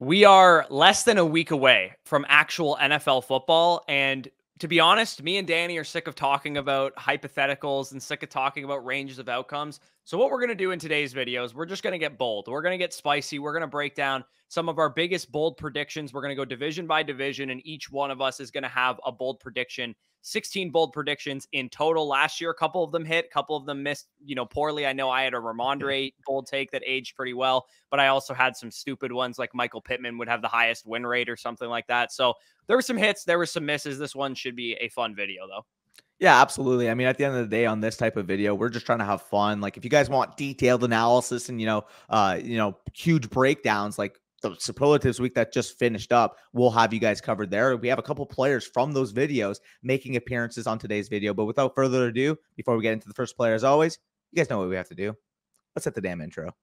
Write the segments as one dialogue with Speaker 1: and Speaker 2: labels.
Speaker 1: We are less than a week away from actual NFL football. And to be honest, me and Danny are sick of talking about hypotheticals and sick of talking about ranges of outcomes. So, what we're going to do in today's video is we're just going to get bold. We're going to get spicy. We're going to break down some of our biggest bold predictions. We're going to go division by division, and each one of us is going to have a bold prediction. 16 bold predictions in total last year. A couple of them hit, a couple of them missed, poorly. I know I had a Ramondre bold take that aged pretty well, but I also had some stupid ones like Michael Pittman would have the highest win rate or something like that. So there were some hits, there were some misses. This one should be a fun video though.
Speaker 2: Yeah, absolutely. I mean, at the end of the day on this type of video, we're just trying to have fun. Like if you guys want detailed analysis and, huge breakdowns like the Superlatives week that just finished up, we'll have you guys covered there. We have a couple players from those videos making appearances on today's video. But without further ado, before we get into the first player, as always, you guys know what we have to do. Let's hit the damn intro.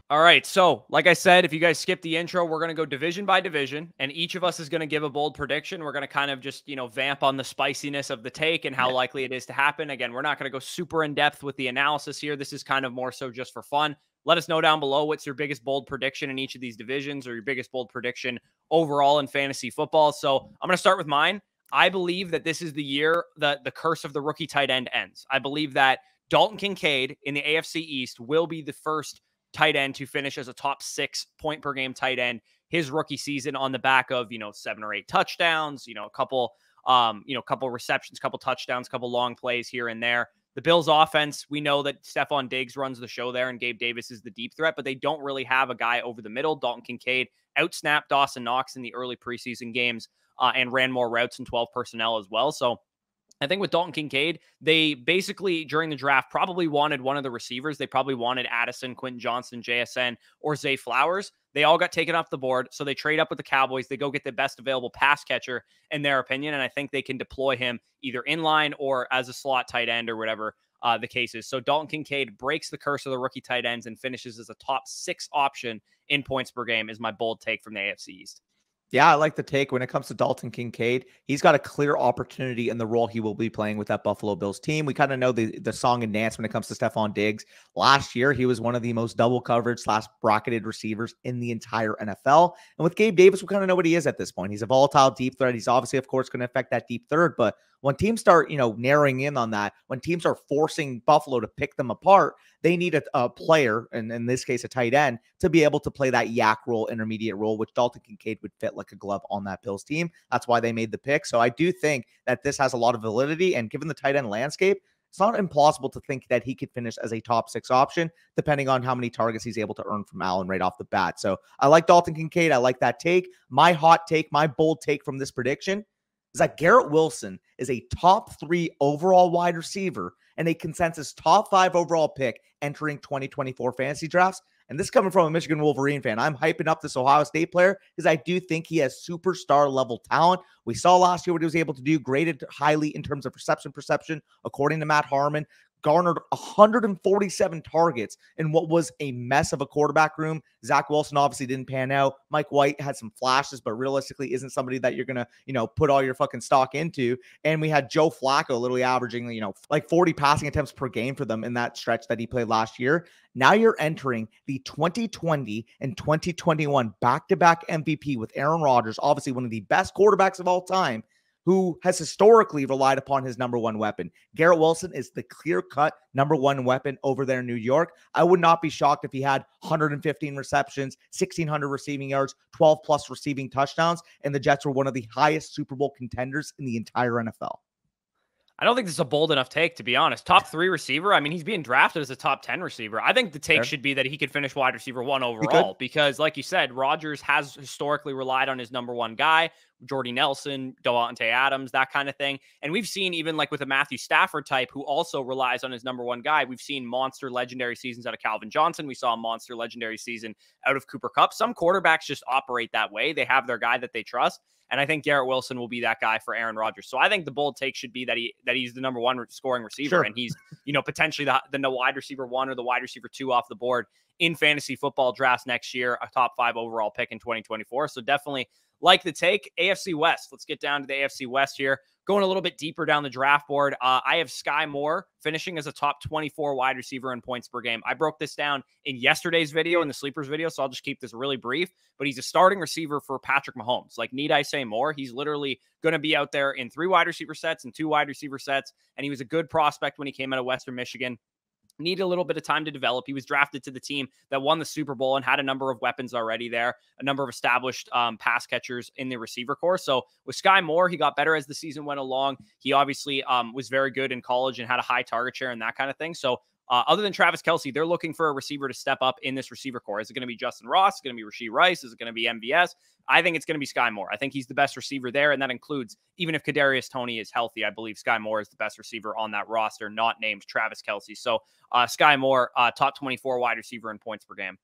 Speaker 1: All right. So, like I said, if you guys skip the intro, we're going to go division by division, and each of us is going to give a bold prediction. We're going to kind of just, vamp on the spiciness of the take and how likely it is to happen. Again, we're not going to go super in depth with the analysis here. This is kind of more so just for fun. Let us know down below what's your biggest bold prediction in each of these divisions or your biggest bold prediction overall in fantasy football. So, I'm going to start with mine. I believe that this is the year that the curse of the rookie tight end ends. I believe that Dalton Kincaid in the AFC East will be the first tight end to finish as a top 6 point per game tight end his rookie season on the back of, 7 or 8 touchdowns, a couple receptions, couple touchdowns, couple long plays here and there. The Bills offense, we know that Stephon Diggs runs the show there and Gabe Davis is the deep threat, but they don't really have a guy over the middle. Dalton Kincaid outsnapped Dawson Knox in the early preseason games and ran more routes and 12 personnel as well. So I think with Dalton Kincaid, they basically, during the draft, probably wanted one of the receivers. They probably wanted Addison, Quentin Johnson, JSN, or Zay Flowers. They all got taken off the board, so they trade up with the Cowboys. They go get the best available pass catcher, in their opinion, and I think they can deploy him either in line or as a slot tight end or whatever the case is. So Dalton Kincaid breaks the curse of the rookie tight ends and finishes as a top 6 option in points per game is my bold take from the AFC East.
Speaker 2: Yeah, I like the take when it comes to Dalton Kincaid. He's got a clear opportunity in the role he will be playing with that Buffalo Bills team. We kind of know the song and dance when it comes to Stephon Diggs. Last year, he was one of the most double coverage / bracketed receivers in the entire NFL. And with Gabe Davis, we kind of know what he is at this point. He's a volatile deep threat. He's obviously, of course, going to affect that deep third. But when teams start, narrowing in on that, when teams are forcing Buffalo to pick them apart, they need a player, and in this case, a tight end, to be able to play that yak role, intermediate role, which Dalton Kincaid would fit like a glove on that Bills team. That's why they made the pick. So I do think that this has a lot of validity, and given the tight end landscape, it's not impossible to think that he could finish as a top 6 option, depending on how many targets he's able to earn from Allen right off the bat. So I like Dalton Kincaid. I like that take. My hot take, my bold take from this prediction is that Garrett Wilson is a top 3 overall wide receiver and a consensus top 5 overall pick entering 2024 fantasy drafts. And this is coming from a Michigan Wolverine fan. I'm hyping up this Ohio State player because I do think he has superstar level talent. We saw last year what he was able to do, graded highly in terms of perception, according to Matt Harmon. Garnered 147 targets in what was a mess of a quarterback room. Zach Wilson obviously didn't pan out. Mike White had some flashes, but realistically isn't somebody that you're going to, put all your fucking stock into. And we had Joe Flacco literally averaging, like 40 passing attempts per game for them in that stretch that he played last year. Now you're entering the 2020 and 2021 back-to-back MVP with Aaron Rodgers, obviously one of the best quarterbacks of all time, who has historically relied upon his number 1 weapon. Garrett Wilson is the clear-cut number 1 weapon over there in New York. I would not be shocked if he had 115 receptions, 1,600 receiving yards, 12-plus receiving touchdowns, and the Jets were one of the highest Super Bowl contenders in the entire NFL.
Speaker 1: I don't think this is a bold enough take, to be honest. Top 3 receiver. I mean, he's being drafted as a top 10 receiver. I think the take should be that he could finish wide receiver 1 overall because, like you said, Rodgers has historically relied on his number 1 guy, Jordy Nelson, Davante Adams, that kind of thing. And we've seen even like with a Matthew Stafford type who also relies on his number 1 guy, we've seen monster legendary seasons out of Calvin Johnson. We saw a monster legendary season out of Cooper Kupp. Some quarterbacks just operate that way. They have their guy that they trust. And I think Garrett Wilson will be that guy for Aaron Rodgers. So I think the bold take should be that he's the number 1 scoring receiver. And he's, potentially the wide receiver 1 or the wide receiver 2 off the board in fantasy football drafts next year, a top 5 overall pick in 2024. So definitely like the take. AFC West. Let's get down to the AFC West here. going a little bit deeper down the draft board, I have Sky Moore finishing as a top 24 wide receiver in points per game. I broke this down in yesterday's video, in the sleepers video, so I'll just keep this really brief. But he's a starting receiver for Patrick Mahomes. Like, need I say more? He's literally going to be out there in 3 wide receiver sets and 2 wide receiver sets. And he was a good prospect when he came out of Western Michigan. Need a little bit of time to develop. He was drafted to the team that won the Super Bowl and had a number of weapons already there, a number of established pass catchers in the receiver corps. So with Sky Moore, he got better as the season went along. He obviously was very good in college and had a high target share and that kind of thing. So other than Travis Kelce, they're looking for a receiver to step up in this receiver core. Is it going to be Justin Ross? Is it going to be Rashee Rice? Is it going to be MVS? I think it's going to be Sky Moore. I think he's the best receiver there, and that includes, even if Kadarius Toney is healthy, I believe Sky Moore is the best receiver on that roster, not named Travis Kelce. So Sky Moore, top 24 wide receiver in points per game.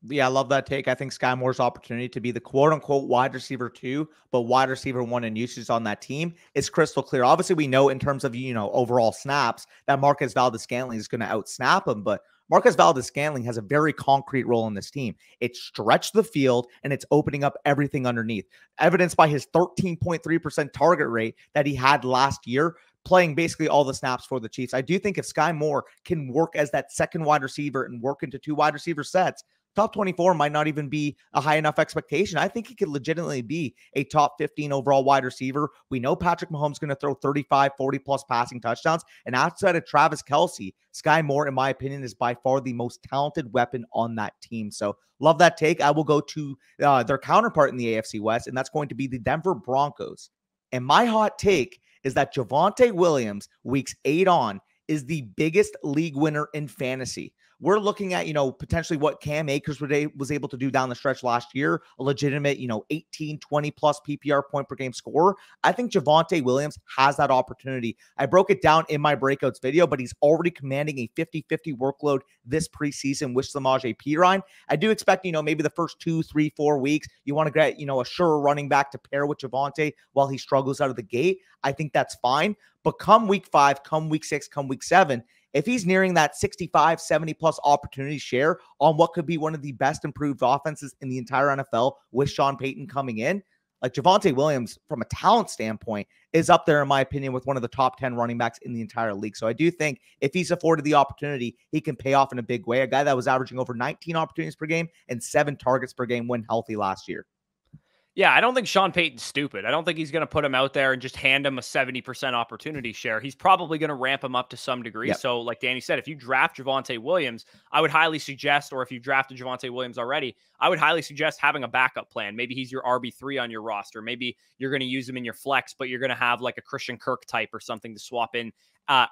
Speaker 2: Yeah, I love that take. I think Sky Moore's opportunity to be the quote-unquote wide receiver 2, but wide receiver 1 in usage on that team is crystal clear. Obviously, we know in terms of, overall snaps that Marquez Valdes-Scantling is going to out-snap him, but Marquez Valdes-Scantling has a very concrete role in this team. It's stretched the field, and it's opening up everything underneath, evidenced by his 13.3% target rate that he had last year, playing basically all the snaps for the Chiefs. I do think if Sky Moore can work as that second wide receiver and work into 2 wide receiver sets, top 24 might not even be a high enough expectation. I think he could legitimately be a top 15 overall wide receiver. We know Patrick Mahomes is going to throw 35, 40 plus passing touchdowns. And outside of Travis Kelce, Sky Moore, in my opinion, is by far the most talented weapon on that team. So love that take. I will go to their counterpart in the AFC West, and that's going to be the Denver Broncos. And my hot take is that Javonte Williams, weeks 8 on, is the biggest league winner in fantasy. We're looking at, potentially what Cam Akers was able to do down the stretch last year, a legitimate, 18, 20 plus PPR point per game scorer. I think Javonte Williams has that opportunity. I broke it down in my breakouts video, but he's already commanding a 50-50 workload this preseason with Samaje Perine. I do expect, maybe the first 2, 3, 4 weeks, you want to get, a sure running back to pair with Javonte while he struggles out of the gate. I think that's fine. But come week 5, come week 6, come week 7, if he's nearing that 65, 70 plus opportunity share on what could be one of the best improved offenses in the entire NFL with Sean Payton coming in, like Javonte Williams, from a talent standpoint, is up there, in my opinion, with one of the top 10 running backs in the entire league. So I do think if he's afforded the opportunity, he can pay off in a big way. A guy that was averaging over 19 opportunities per game and 7 targets per game when healthy last year.
Speaker 1: Yeah, I don't think Sean Payton's stupid. I don't think he's going to put him out there and just hand him a 70% opportunity share. He's probably going to ramp him up to some degree. Yep. So like Danny said, if you draft Javonte Williams, I would highly suggest, or if you've drafted Javonte Williams already, I would highly suggest having a backup plan. Maybe he's your RB3 on your roster. Maybe you're going to use him in your flex, but you're going to have like a Christian Kirk type or something to swap in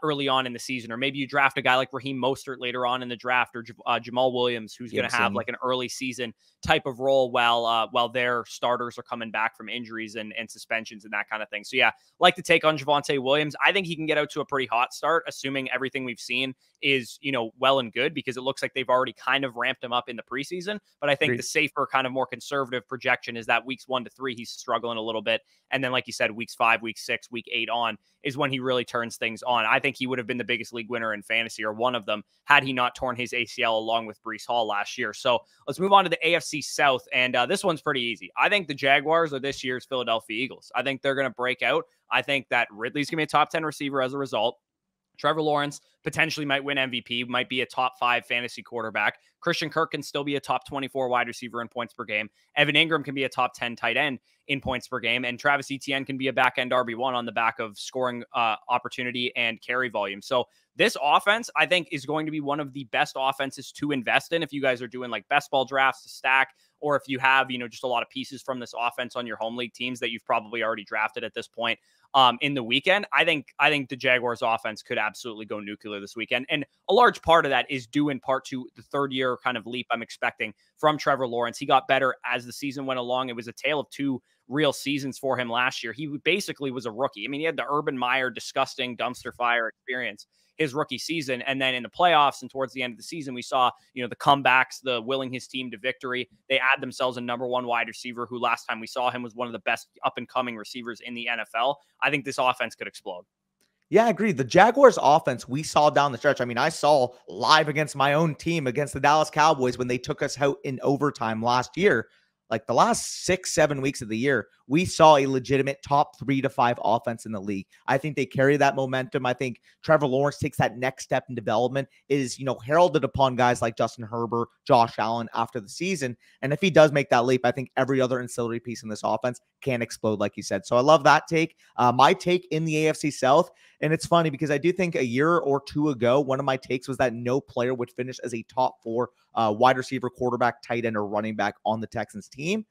Speaker 1: early on in the season. Or maybe you draft a guy like Raheem Mostert later on in the draft, or Jamal Williams, who's going to have like an early season type of role while their starters are coming back from injuries and suspensions and that kind of thing. So yeah, like to take on Javonte Williams. I think he can get out to a pretty hot start, assuming everything we've seen is, well and good, because it looks like they've already kind of ramped him up in the preseason. But I think the safer, kind of more conservative projection is that weeks 1 to 3, he's struggling a little bit. And then, like you said, weeks 5, week 6, week 8 on is when he really turns things on. I think he would have been the biggest league winner in fantasy, or one of them, had he not torn his ACL along with Breece Hall last year. So let's move on to the AFC South. And this one's pretty easy. I think the Jaguars are this year's Philadelphia Eagles. I think they're going to break out. I think that Ridley's going to be a top 10 receiver as a result. Trevor Lawrence potentially might win MVP, might be a top 5 fantasy quarterback. Christian Kirk can still be a top 24 wide receiver in points per game. Evan Ingram can be a top 10 tight end in points per game. And Travis Etienne can be a back end RB1 on the back of scoring opportunity and carry volume. So this offense, I think, is going to be one of the best offenses to invest in if you guys are doing like best ball drafts to stack, or if you have, just a lot of pieces from this offense on your home league teams that you've probably already drafted at this point in the weekend. I think the Jaguars offense could absolutely go nuclear this weekend. And a large part of that is due in part to the third year kind of leap I'm expecting from Trevor Lawrence. He got better as the season went along. It was a tale of 2 real seasons for him last year. He basically was a rookie. I mean, he had the Urban Meyer disgusting dumpster fire experience his rookie season. And then in the playoffs and towards the end of the season, we saw, the comebacks, the willing his team to victory. They add themselves a number 1 wide receiver who last time we saw him was one of the best up and coming receivers in the NFL. I think this offense could explode.
Speaker 2: Yeah, I agree. The Jaguars offense we saw down the stretch. I mean, I saw live against my own team, against the Dallas Cowboys, when they took us out in overtime last year. Like the last 6-7 weeks of the year, we saw a legitimate top 3 to 5 offense in the league. I think they carry that momentum. I think Trevor Lawrence takes that next step in development, is, heralded upon guys like Justin Herbert, Josh Allen after the season. And if he does make that leap, I think every other ancillary piece in this offense can explode, like you said. So I love that take. My take in the AFC South, and it's funny because I do think a year or two ago, one of my takes was that no player would finish as a top 4 wide receiver, quarterback, tight end, or running back on the Texans team.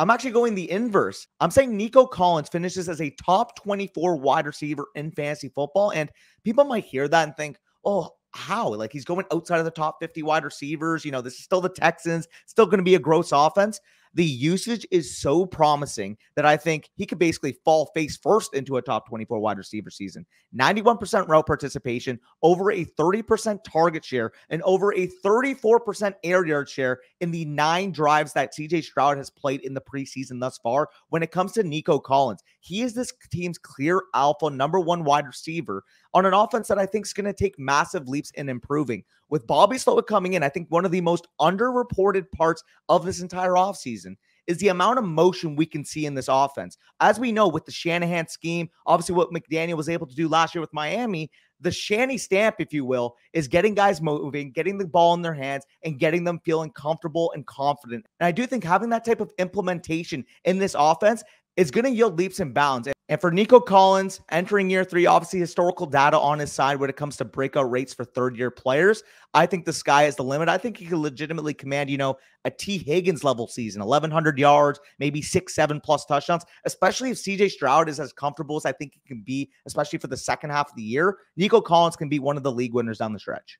Speaker 2: I'm actually going the inverse. I'm saying Nico Collins finishes as a top 24 wide receiver in fantasy football. And people might hear that and think, oh, how? Like, he's going outside of the top 50 wide receivers. This is still the Texans, still going to be a gross offense. The usage is so promising that I think he could basically fall face first into a top 24 wide receiver season. 91% route participation, over a 30% target share, and over a 34% air yard share in the 9 drives that CJ Stroud has played in the preseason thus far. When it comes to Nico Collins, he is this team's clear alpha number 1 wide receiver on an offense that I think is going to take massive leaps in improving. With Bobby Slowick coming in, I think one of the most underreported parts of this entire offseason is the amount of motion we can see in this offense. As we know, with the Shanahan scheme, obviously what McDaniel was able to do last year with Miami, the Shanny stamp, if you will, is getting guys moving, getting the ball in their hands, and getting them feeling comfortable and confident. And I do think having that type of implementation in this offense is going to yield leaps and bounds. And for Nico Collins, entering year 3, obviously historical data on his side when it comes to breakout rates for third-year players. I think the sky is the limit. I think he could legitimately command, a T. Higgins level season, 1,100 yards, maybe 6-7 plus touchdowns, especially if CJ Stroud is as comfortable as I think he can be, especially for the second half of the year. Nico Collins can be one of the league winners down the stretch.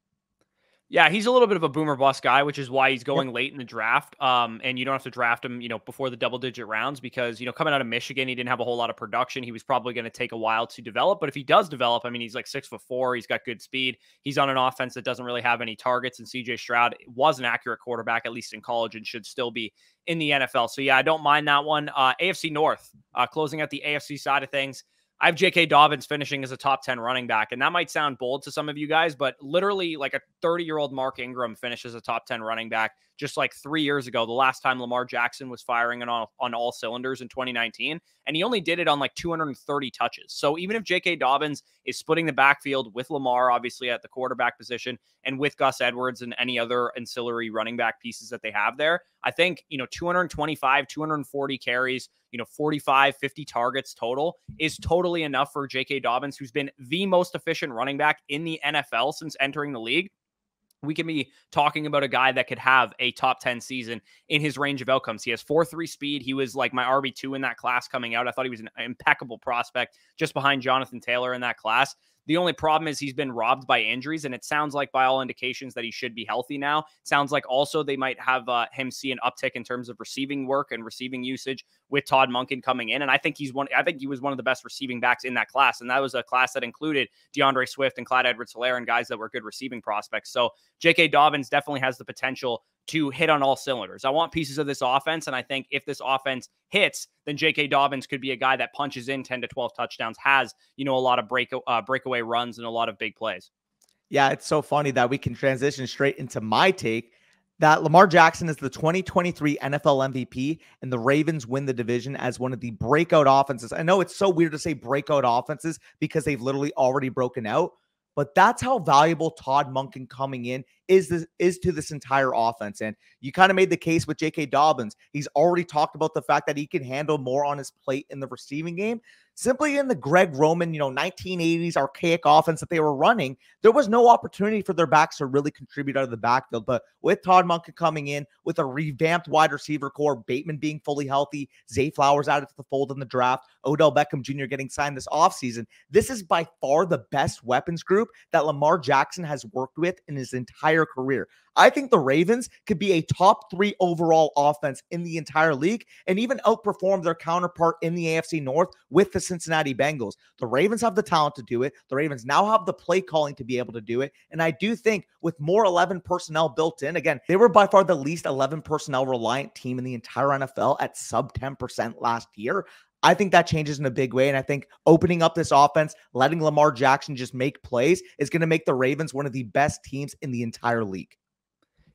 Speaker 1: Yeah, he's a little bit of a boomer bust guy, which is why he's going late in the draft. And you don't have to draft him, before the double-digit rounds because, coming out of Michigan, he didn't have a whole lot of production. He was probably going to take a while to develop. But if he does develop, he's like 6'4". He's got good speed. He's on an offense that doesn't really have any targets. And CJ Stroud was an accurate quarterback, at least in college, and should still be in the NFL. So, yeah, I don't mind that one. AFC North, closing out the AFC side of things. I have J.K. Dobbins finishing as a top 10 running back, and that might sound bold to some of you guys, but literally like a 30-year-old Mark Ingram finishes a top 10 running back just like 3 years ago, the last time Lamar Jackson was firing on all cylinders in 2019, and he only did it on like 230 touches. So even if J.K. Dobbins is splitting the backfield with Lamar, obviously at the quarterback position, and with Gus Edwards and any other ancillary running back pieces that they have there, I think, 225, 240 carries, 45, 50 targets total is totally enough for J.K. Dobbins, who's been the most efficient running back in the NFL since entering the league. We can be talking about a guy that could have a top 10 season in his range of outcomes. He has 4.3 speed. He was like my RB2 in that class coming out. I thought he was an impeccable prospect just behind Jonathan Taylor in that class. The only problem is he's been robbed by injuries, and it sounds like by all indications that he should be healthy now. It sounds like also they might have him see an uptick in terms of receiving work and receiving usage with Todd Monken coming in. And I think he was one of the best receiving backs in that class. And that was a class that included DeAndre Swift and Clyde Edwards-Helaire and guys that were good receiving prospects. So J.K. Dobbins definitely has the potential to hit on all cylinders. I want pieces of this offense, and I think if this offense hits, then J.K. Dobbins could be a guy that punches in 10 to 12 touchdowns, has, a lot of breakaway runs and a lot of big plays.
Speaker 2: Yeah, it's so funny that we can transition straight into my take that Lamar Jackson is the 2023 NFL MVP and the Ravens win the division as one of the breakout offenses. I know it's so weird to say breakout offenses because they've literally already broken out, but that's how valuable Todd Monken coming in is to this entire offense. And you kind of made the case with J.K. Dobbins. He's already talked about the fact that he can handle more on his plate in the receiving game. Simply in the Greg Roman, 1980s archaic offense that they were running, there was no opportunity for their backs to really contribute out of the backfield. But with Todd Monken coming in, with a revamped wide receiver core, Bateman being fully healthy, Zay Flowers added to the fold in the draft, Odell Beckham Jr. getting signed this offseason, this is by far the best weapons group that Lamar Jackson has worked with in his entire career. I think the Ravens could be a top 3 overall offense in the entire league and even outperform their counterpart in the AFC North with the Cincinnati Bengals. The Ravens have the talent to do it. The Ravens now have the play calling to be able to do it. And I do think with more 11 personnel built in, again, they were by far the least 11 personnel reliant team in the entire NFL at sub 10% last year. I think that changes in a big way. And I think opening up this offense, letting Lamar Jackson just make plays is going to make the Ravens one of the best teams in the entire league.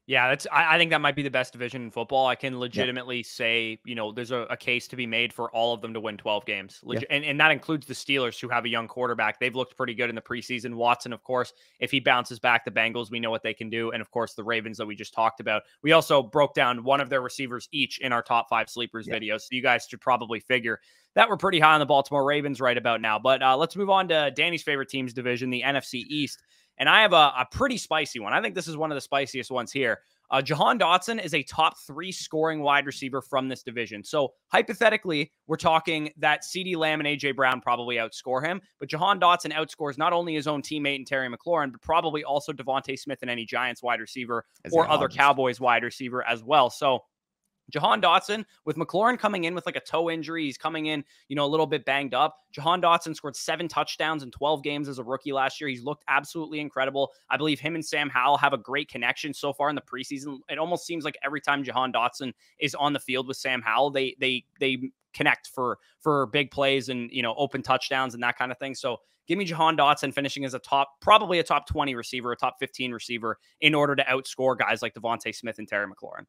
Speaker 1: Yeah, I think that might be the best division in football. I can
Speaker 2: Yeah.
Speaker 1: legitimately say, there's a case to be made for all of them to win 12 games.
Speaker 2: Yeah.
Speaker 1: And that includes the Steelers, who have a young quarterback. They've looked pretty good in the preseason. Watson, of course, if he bounces back, the Bengals, we know what they can do. And of course, the Ravens that we just talked about. We also broke down one of their receivers each in our top 5 sleepers
Speaker 2: Yeah.
Speaker 1: video. So you guys should probably figure that we're pretty high on the Baltimore Ravens right about now. But let's move on to Danny's favorite team's division, the NFC East. And I have a pretty spicy one. I think this is one of the spiciest ones here. Jahan Dotson is a top 3 scoring wide receiver from this division. So hypothetically, we're talking that CeeDee Lamb and AJ Brown probably outscore him, but Jahan Dotson outscores not only his own teammate and Terry McLaurin, but probably also Devontae Smith and any Giants wide receiver or other Cowboys wide receiver as well. So Jahan Dotson, with McLaurin coming in with like a toe injury, he's coming in, a little bit banged up. Jahan Dotson scored 7 touchdowns in 12 games as a rookie last year. He's looked absolutely incredible. I believe him and Sam Howell have a great connection so far in the preseason. It almost seems like every time Jahan Dotson is on the field with Sam Howell, they connect for big plays and, open touchdowns and that kind of thing. So give me Jahan Dotson finishing as probably a top 20 receiver, a top 15 receiver in order to outscore guys like Devontae Smith and Terry McLaurin.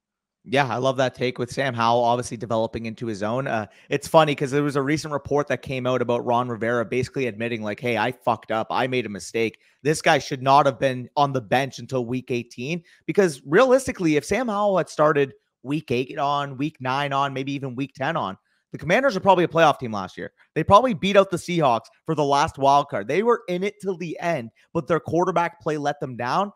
Speaker 2: Yeah, I love that take with Sam Howell obviously developing into his own. It's funny because there was a recent report that came out about Ron Rivera basically admitting like, hey, I fucked up. I made a mistake. This guy should not have been on the bench until week 18 because realistically, if Sam Howell had started week 8 on, week 9 on, maybe even week 10 on, the Commanders are probably a playoff team last year. They probably beat out the Seahawks for the last wild card. They were in it till the end, but their quarterback play let them down.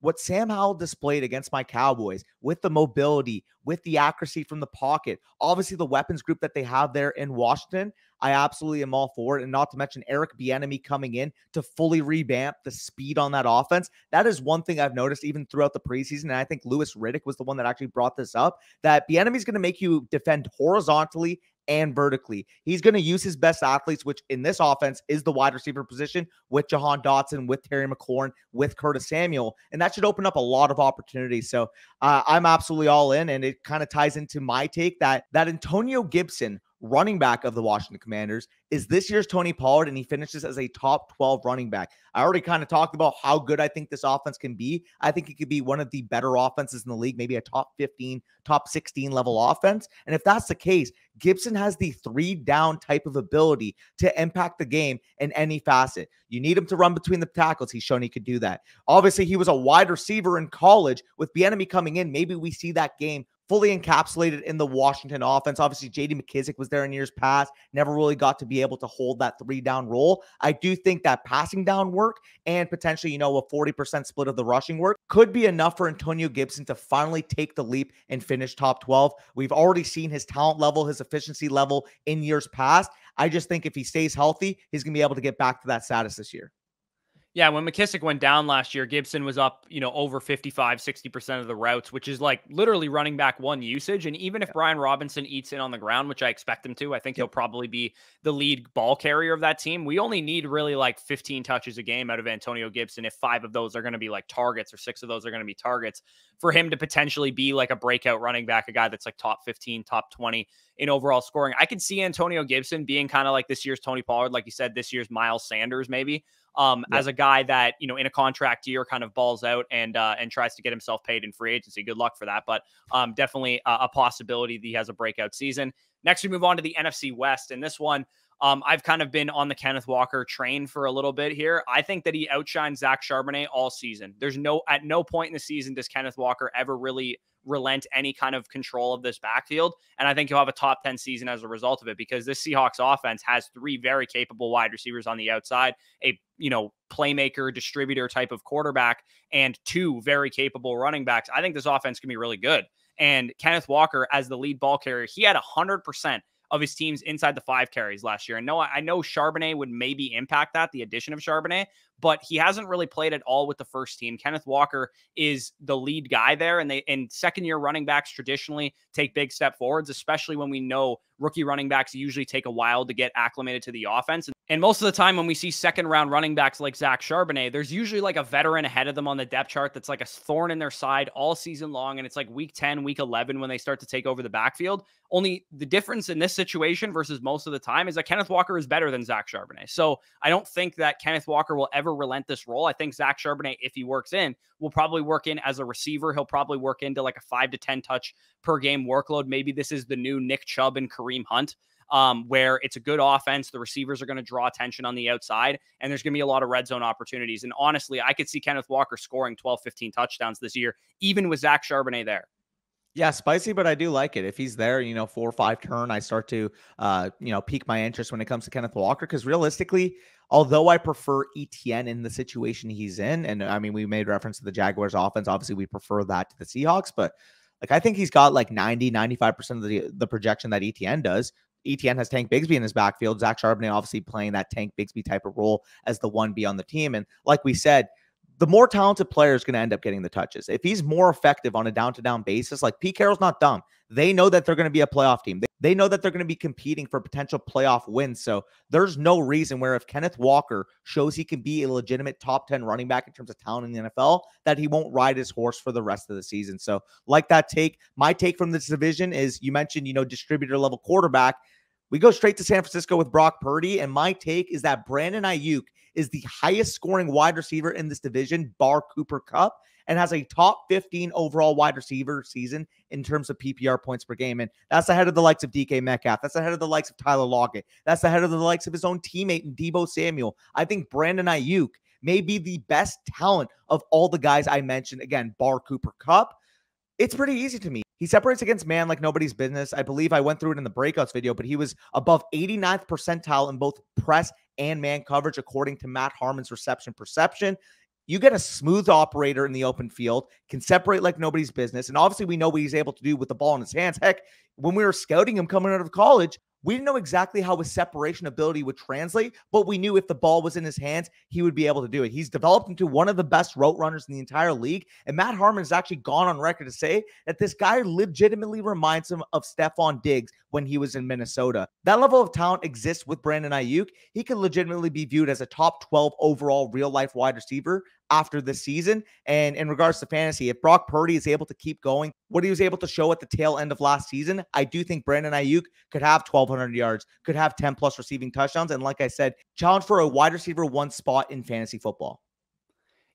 Speaker 2: What Sam Howell displayed against my Cowboys with the mobility, with the accuracy from the pocket, obviously the weapons group that they have there in Washington, I absolutely am all for it. And not to mention Eric Bieniemy coming in to fully revamp the speed on that offense. That is one thing I've noticed even throughout the preseason. And I think Louis Riddick was the one that actually brought this up, that Bieniemy is going to make you defend horizontally and vertically. He's going to use his best athletes, which in this offense is the wide receiver position with Jahan Dotson, with Terry McLaurin, with Curtis Samuel. And that should open up a lot of opportunities. So I'm absolutely all in. And it kind of ties into my take that Antonio Gibson, running back of the Washington Commanders, is this year's Tony Pollard, and he finishes as a top 12 running back. I already kind of talked about how good I think this offense can be. I think it could be one of the better offenses in the league, maybe a top 15, top 16 level offense. And if that's the case, Gibson has the 3-down type of ability to impact the game in any facet. You need him to run between the tackles. He's shown he could do that. Obviously, he was a wide receiver in college. With Bieniemy coming in, maybe we see that game fully encapsulated in the Washington offense. Obviously, J.D. McKissick was there in years past, never really got to be able to hold that 3-down role. I do think that passing down work and potentially, a 40% split of the rushing work could be enough for Antonio Gibson to finally take the leap and finish top 12. We've already seen his talent level, his efficiency level in years past. I just think if he stays healthy, he's going to be able to get back to that status this year.
Speaker 1: Yeah, when McKissick went down last year, Gibson was up, over 55, 60% of the routes, which is like literally running back one usage. And even if Brian Robinson eats in on the ground, which I expect him to, I think he'll probably be the lead ball carrier of that team. We only need really like 15 touches a game out of Antonio Gibson if 5 of those are going to be like targets or 6 of those are going to be targets for him to potentially be like a breakout running back, a guy that's like top 15, top 20 in overall scoring. I could see Antonio Gibson being kind of like this year's Tony Pollard, like you said, this year's Miles Sanders, maybe. As a guy that, in a contract year kind of balls out and tries to get himself paid in free agency. Good luck for that. But definitely a possibility that he has a breakout season. Next, we move on to the NFC West. And this one, I've kind of been on the Kenneth Walker train for a little bit here. I think that he outshines Zach Charbonnet all season. At no point in the season does Kenneth Walker ever really relent any kind of control of this backfield. And I think he'll have a top 10 season as a result of it, because this Seahawks offense has 3 very capable wide receivers on the outside, a, playmaker, distributor type of quarterback, and 2 very capable running backs. I think this offense can be really good. And Kenneth Walker, as the lead ball carrier, he had 100% of his teams inside the 5 carries last year. And no, I know Charbonnet would maybe impact that, the addition of Charbonnet, but he hasn't really played at all with the first team. Kenneth Walker is the lead guy there, and second-year running backs traditionally take big step forwards, especially when we know rookie running backs usually take a while to get acclimated to the offense. And most of the time when we see second-round running backs like Zach Charbonnet, there's usually like a veteran ahead of them on the depth chart that's like a thorn in their side all season long, and it's like week 10, week 11 when they start to take over the backfield. Only the difference in this situation versus most of the time is that Kenneth Walker is better than Zach Charbonnet. So I don't think that Kenneth Walker will ever never relent this role. I think Zach Charbonnet, if he works in, will probably work in as a receiver. He'll probably work into like a 5 to 10 touch per game workload. Maybe this is the new Nick Chubb and Kareem Hunt, where it's a good offense. The receivers are going to draw attention on the outside, and there's going to be a lot of red zone opportunities. And honestly, I could see Kenneth Walker scoring 12, 15 touchdowns this year, even with Zach Charbonnet there.
Speaker 2: Yeah, spicy, but I do like it. If he's there, 4 or 5 turn, I start to, pique my interest when it comes to Kenneth Walker. Because realistically, although I prefer ETN in the situation he's in, and I mean, we made reference to the Jaguars offense. Obviously, we prefer that to the Seahawks, but like I think he's got like 90-95% of the projection that ETN does. ETN has Tank Bigsby in his backfield. Zach Charbonnet obviously playing that Tank Bigsby type of role as the 1B on the team. And like we said, the more talented player is going to end up getting the touches. If he's more effective on a down-to-down basis, like Pete Carroll's not dumb. They know that they're going to be a playoff team. They know that they're going to be competing for potential playoff wins. So there's no reason where if Kenneth Walker shows he can be a legitimate top 10 running back in terms of talent in the NFL, that he won't ride his horse for the rest of the season. So like that take, my take from this division is you mentioned, distributor level quarterback. We go straight to San Francisco with Brock Purdy, and my take is that Brandon Ayuk is the highest scoring wide receiver in this division, bar Cooper Kupp, and has a top 15 overall wide receiver season in terms of PPR points per game. And that's ahead of the likes of DK Metcalf. That's ahead of the likes of Tyler Lockett. That's ahead of the likes of his own teammate in Deebo Samuel. I think Brandon Ayuk may be the best talent of all the guys I mentioned. Again, bar Cooper Kupp. It's pretty easy to me. He separates against man like nobody's business. I believe I went through it in the breakouts video, but he was above 89th percentile in both press and man coverage, according to Matt Harmon's reception perception. You get a smooth operator in the open field, can separate like nobody's business. And obviously we know what he's able to do with the ball in his hands. Heck, when we were scouting him coming out of college, we didn't know exactly how his separation ability would translate, but we knew if the ball was in his hands, he would be able to do it. He's developed into one of the best route runners in the entire league. And Matt Harmon has actually gone on record to say that this guy legitimately reminds him of Stephon Diggs when he was in Minnesota. That level of talent exists with Brandon Ayuk. He could legitimately be viewed as a top 12 overall real-life wide receiver after this season. And in regards to fantasy, if Brock Purdy is able to keep going what he was able to show at the tail end of last season, I do think Brandon Ayuk could have 1,200 yards, could have 10 plus receiving touchdowns. And like I said, challenge for a wide receiver 1 spot in fantasy football.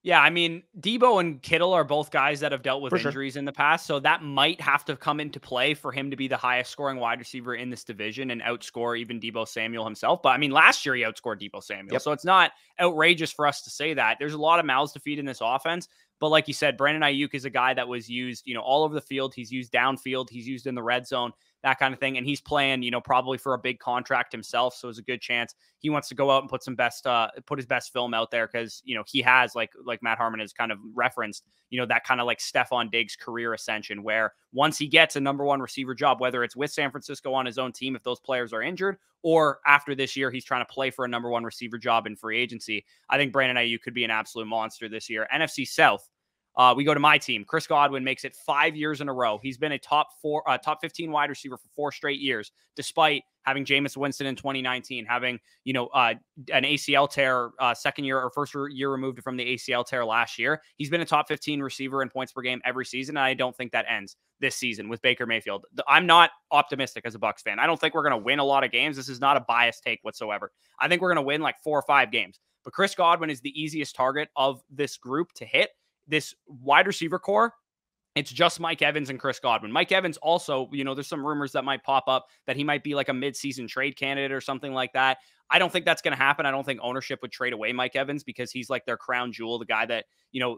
Speaker 1: Yeah, I mean, Deebo and Kittle are both guys that have dealt with injuries in the past, so that might have to come into play for him to be the highest scoring wide receiver in this division and outscore even Deebo Samuel himself. But I mean, last year he outscored Deebo Samuel, so it's not outrageous for us to say that. There's a lot of mouths to feed in this offense, but like you said, Brandon Ayuk is a guy that was used, all over the field. He's used downfield. He's used in the red zone, that kind of thing. And he's playing, probably for a big contract himself. So it's a good chance he wants to go out and put his best film out there. Cause he has like Matt Harmon has kind of referenced, that kind of like Stephon Diggs career ascension, where once he gets a number 1 receiver job, whether it's with San Francisco on his own team, if those players are injured, or after this year, he's trying to play for a number 1 receiver job in free agency. I think Brandon Ayuk could be an absolute monster this year. NFC South. We go to my team. Chris Godwin makes it 5 years in a row. He's been a top 15 wide receiver for 4 straight years, despite having Jameis Winston in 2019, having, an ACL tear second year or first year removed from the ACL tear last year. He's been a top 15 receiver in points per game every season. And I don't think that ends this season with Baker Mayfield. I'm not optimistic as a Bucs fan. I don't think we're going to win a lot of games. This is not a biased take whatsoever. I think we're going to win like 4 or 5 games, but Chris Godwin is the easiest target of this group to hit. This wide receiver core, it's just Mike Evans and Chris Godwin. Mike Evans also, there's some rumors that might pop up that he might be like a mid-season trade candidate or something like that. I don't think that's going to happen. I don't think ownership would trade away Mike Evans because he's like their crown jewel, the guy that,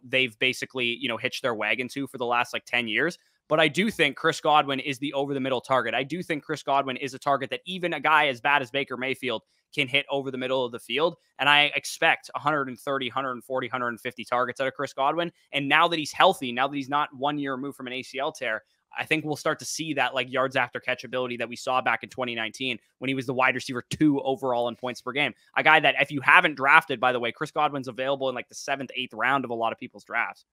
Speaker 1: they've basically, hitched their wagon to for the last like 10 years. But I do think Chris Godwin is the over-the-middle target. I do think Chris Godwin is a target that even a guy as bad as Baker Mayfield can hit over the middle of the field. And I expect 130, 140, 150 targets out of Chris Godwin. And now that he's healthy, now that he's not 1 year removed from an ACL tear, I think we'll start to see that like yards after catch ability that we saw back in 2019 when he was the wide receiver 2 overall in points per game. A guy that if you haven't drafted, by the way, Chris Godwin's available in like the 7th, 8th round of a lot of people's drafts.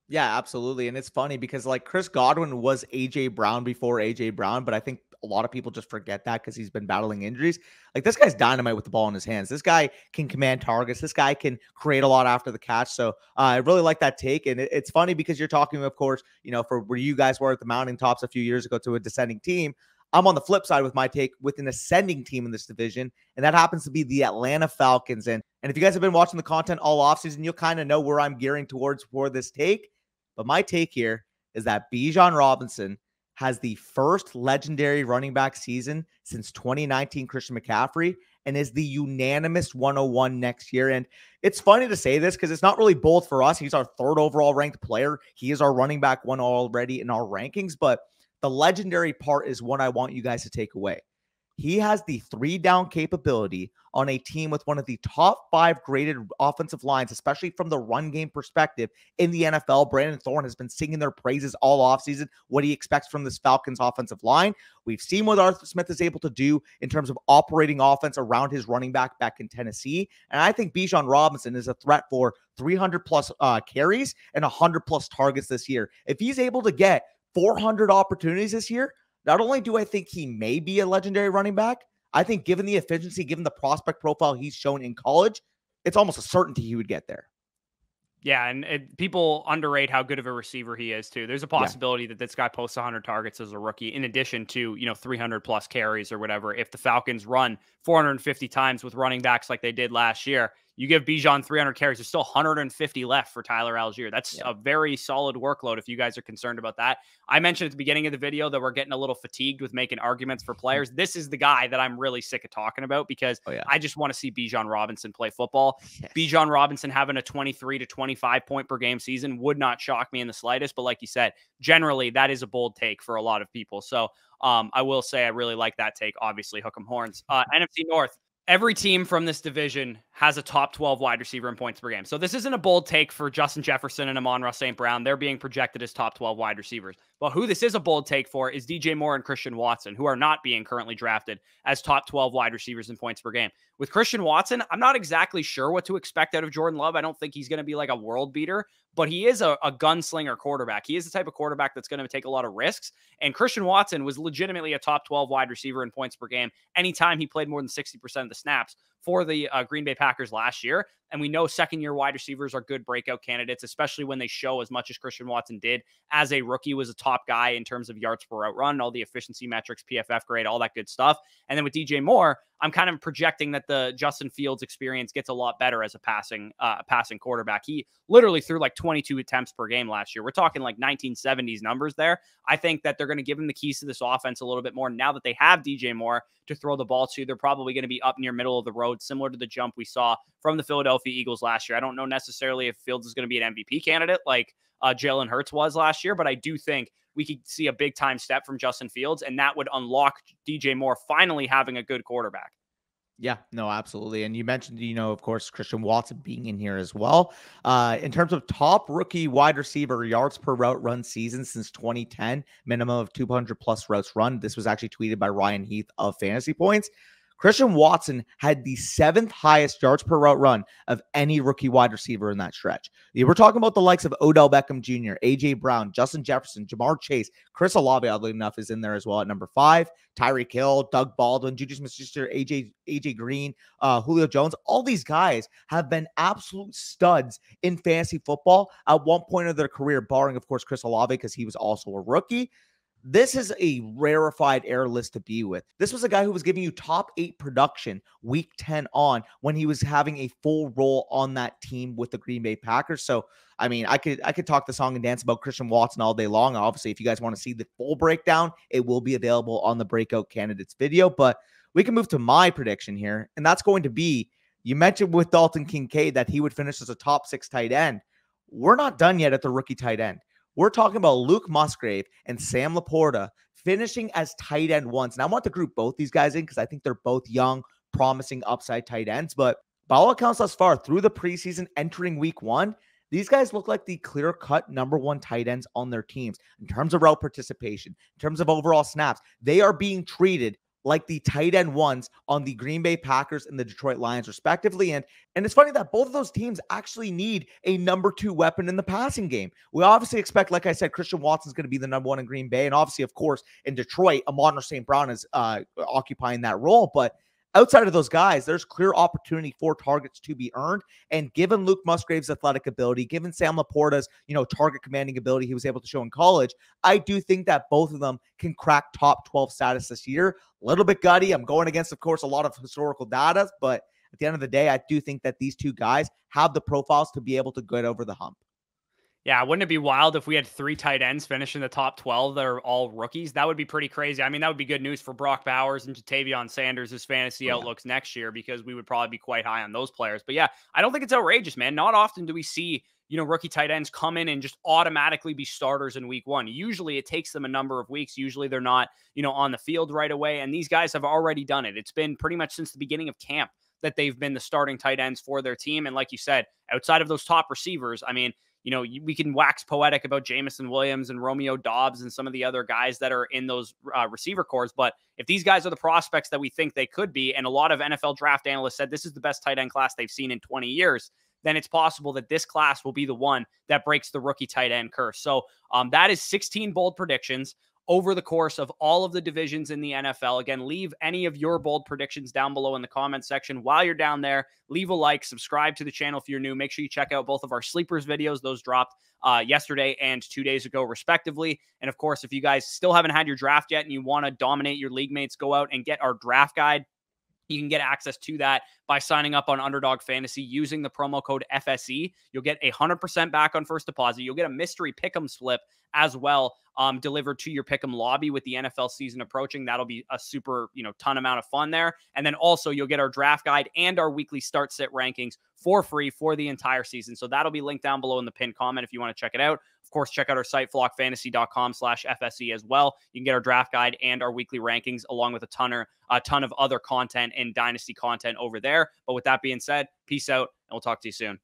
Speaker 2: Yeah, absolutely. And it's funny because like Chris Godwin was AJ Brown before AJ Brown, but I think a lot of people just forget that because he's been battling injuries. Like this guy's dynamite with the ball in his hands. This guy can command targets. This guy can create a lot after the catch. So I really like that take. And it's funny because you're talking, of course, for where you guys were at the mountaintops a few years ago to a descending team. I'm on the flip side with my take with an ascending team in this division, and that happens to be the Atlanta Falcons. And And if you guys have been watching the content all offseason, you'll kind of know where I'm gearing towards for this take. But my take here is that Bijan Robinson has the first legendary running back season since 2019 Christian McCaffrey and is the unanimous 101 next year. And it's funny to say this because it's not really bold for us. He's our third overall ranked player. He is our running back one already in our rankings, but the legendary part is what I want you guys to take away. He has the 3-down capability on a team with one of the top 5 graded offensive lines, especially from the run game perspective in the NFL. Brandon Thorne has been singing their praises all offseason, what he expects from this Falcons offensive line. We've seen what Arthur Smith is able to do in terms of operating offense around his running back in Tennessee. And I think Bijan Robinson is a threat for 300 plus carries and 100 plus targets this year. If he's able to get 400 opportunities this year, not only do I think he may be a legendary running back, I think given the efficiency, given the prospect profile he's shown in college, it's almost a certainty he would get there.
Speaker 1: Yeah, and people underrate how good of a receiver he is, too. There's a possibility that this guy posts 100 targets as a rookie, in addition to, 300 plus carries or whatever. If the Falcons run 450 times with running backs like they did last year, you give Bijan 300 carries, there's still 150 left for Tyler Algier. That's a very solid workload if you guys are concerned about that. I mentioned at the beginning of the video that we're getting a little fatigued with making arguments for players. This is the guy that I'm really sick of talking about because I just want to see Bijan Robinson play football. Yes. Bijan Robinson having a 23 to 25 point per game season would not shock me in the slightest. But like you said, generally that is a bold take for a lot of people. So I will say I really like that take. Obviously, hook 'em horns. NFC North. Every team from this division has a top 12 wide receiver in points per game. So this isn't a bold take for Justin Jefferson and Amon-Ra St. Brown. They're being projected as top 12 wide receivers. But who this is a bold take for is DJ Moore and Christian Watson, who are not being currently drafted as top 12 wide receivers in points per game. With Christian Watson, I'm not exactly sure what to expect out of Jordan Love. I don't think he's going to be like a world beater, but he is a gunslinger quarterback. He is the type of quarterback that's going to take a lot of risks. And Christian Watson was legitimately a top 12 wide receiver in points per game anytime he played more than 60% of the snaps for the Green Bay Packers last year. And we know second-year wide receivers are good breakout candidates, especially when they show as much as Christian Watson did as a rookie, was a top guy in terms of yards per route run, all the efficiency metrics, PFF grade, all that good stuff. And then with DJ Moore, I'm kind of projecting that the Justin Fields experience gets a lot better as a passing quarterback. He literally threw like 22 attempts per game last year. We're talking like 1970s numbers there. I think that they're going to give him the keys to this offense a little bit more now that they have DJ Moore to throw the ball to. They're probably going to be up near middle of the road, similar to the jump we saw from the Philadelphia Eagles last year. I don't know necessarily if Fields is going to be an MVP candidate like Jalen Hurts was last year, but I do think we could see a big time step from Justin Fields, and that would unlock DJ Moore finally having a good quarterback.
Speaker 2: Yeah, no, absolutely. And you mentioned, of course, Christian Watson being in here as well. In terms of top rookie wide receiver yards per route run season since 2010, minimum of 200 plus routes run. This was actually tweeted by Ryan Heath of Fantasy Points. Christian Watson had the 7th highest yards per route run of any rookie wide receiver in that stretch. We're talking about the likes of Odell Beckham Jr., A.J. Brown, Justin Jefferson, Jamar Chase, Chris Olave, oddly enough, is in there as well at number 5, Tyreek Hill, Doug Baldwin, Juju Smith-Schuster, A.J. Green, Julio Jones. All these guys have been absolute studs in fantasy football at one point of their career, barring, of course, Chris Olave because he was also a rookie. This is a rarefied air list to be with. This was a guy who was giving you top 8 production week 10 on when he was having a full role on that team with the Green Bay Packers. So, I mean, I could talk the song and dance about Christian Watson all day long. Obviously, if you guys want to see the full breakdown, it will be available on the Breakout Candidates video. But we can move to my prediction here, and that's going to be, you mentioned with Dalton Kincaid that he would finish as a top 6 tight end. We're not done yet at the rookie tight end. We're talking about Luke Musgrave and Sam Laporta finishing as tight end ones. And I want to group both these guys in because I think they're both young, promising upside tight ends. But by all accounts thus far, through the preseason entering week 1, these guys look like the clear-cut number 1 tight ends on their teams. In terms of route participation, in terms of overall snaps, they are being treated like the tight end ones on the Green Bay Packers and the Detroit Lions, respectively. And it's funny that both of those teams actually need a number 2 weapon in the passing game. We obviously expect, like I said, Christian Watson's going to be the number 1 in Green Bay. And obviously, of course, in Detroit, Amon-Ra St. Brown is occupying that role. But outside of those guys, there's clear opportunity for targets to be earned. And given Luke Musgrave's athletic ability, given Sam Laporta's, target commanding ability he was able to show in college, I do think that both of them can crack top 12 status this year. A little bit gutty. I'm going against, of course, a lot of historical data, but at the end of the day, I do think that these two guys have the profiles to be able to get over the hump.
Speaker 1: Yeah, wouldn't it be wild if we had 3 tight ends finish in the top 12 that are all rookies? That would be pretty crazy. I mean, that would be good news for Brock Bowers and Jatavion Sanders' fantasy outlooks next year, because we would probably be quite high on those players. But yeah, I don't think it's outrageous, man. Not often do we see, rookie tight ends come in and just automatically be starters in week 1. Usually it takes them a number of weeks. Usually they're not, on the field right away. And these guys have already done it. It's been pretty much since the beginning of camp that they've been the starting tight ends for their team. And like you said, outside of those top receivers, I mean, we can wax poetic about Jameson Williams and Romeo Dobbs and some of the other guys that are in those receiver cores. But if these guys are the prospects that we think they could be, and a lot of NFL draft analysts said this is the best tight end class they've seen in 20 years, then it's possible that this class will be the one that breaks the rookie tight end curse. So that is 16 bold predictions over the course of all of the divisions in the NFL. Again, leave any of your bold predictions down below in the comment section. While you're down there, leave a like, subscribe to the channel if you're new. Make sure you check out both of our sleepers videos. Those dropped yesterday and 2 days ago, respectively. And of course, if you guys still haven't had your draft yet and you want to dominate your league mates, go out and get our draft guide. You can get access to that by signing up on Underdog Fantasy using the promo code FSE. You'll get 100% back on first deposit. You'll get a mystery pick'em slip as well, delivered to your pick'em lobby with the NFL season approaching. That'll be a super, ton amount of fun there. And then also you'll get our draft guide and our weekly start sit rankings for free for the entire season. So that'll be linked down below in the pinned comment if you want to check it out. Of course, check out our site, flockfantasy.com/FSE as well. You can get our draft guide and our weekly rankings along with a ton of other content and Dynasty content over there. But with that being said, peace out, and we'll talk to you soon.